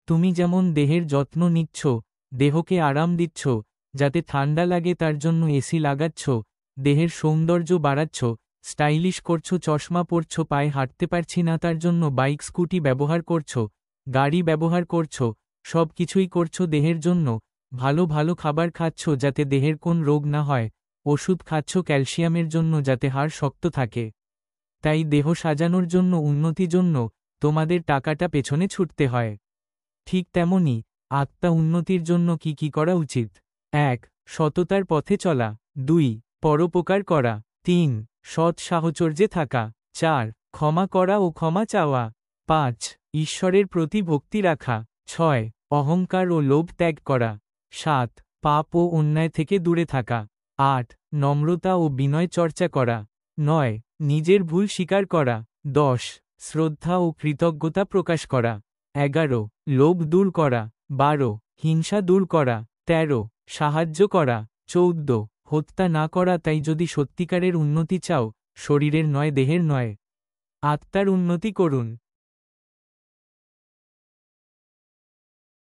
তুমি যেমন দেহের যত্ন নিচ্ছ, দেহকে আরাম দিচ্ছ, যাতে ঠান্ডা লাগে তার জন্য এসি লাগাচ্ছ, দেহের সৌন্দর্য বাড়াচ্ছ, স্টাইলিশ করছো, চশমা পরছো, পায়ে হাঁটতে পারছি না তার জন্য বাইক স্কুটি ব্যবহার করছো, গাড়ি ব্যবহার করছো, সব কিছুই করছো দেহের জন্য, ভালো ভালো খাবার খাচ্ছ যাতে দেহের কোন রোগ না হয়, ওষুধ খাচ্ছ ক্যালসিয়ামের জন্য যাতে হাড় শক্ত থাকে। তাই দেহ সাজানোর জন্য, উন্নতির জন্য তোমাদের টাকাটা পেছনে ছুটতে হয়। ঠিক তেমনি আত্মা উন্নতির জন্য কি কি করা উচিত? ১. সততার পথে চলা। ২. পরোপকার করা। ৩. সৎ সাহচর্যে থাকা। ৪. ক্ষমা করা ও ক্ষমা চাওয়া। ৫. ঈশ্বরের প্রতি ভক্তি রাখা। ৬. অহংকার ও লোভ ত্যাগ করা। ৭. পাপ ও অন্যায় থেকে দূরে থাকা। ৮. নম্রতা ও বিনয় চর্চা করা। ৯. নিজের ভুল স্বীকার করা। ১০. শ্রদ্ধা ও কৃতজ্ঞতা প্রকাশ করা। ১১. লোভ দূর করা। ১২. হিংসা দূর করা। ১৩. সাহায্য করা। ১৪. হত্যা না করা। তাই যদি সত্যিকারের উন্নতি চাও, শরীরের নয়, দেহের নয়, আত্মার উন্নতি করুন।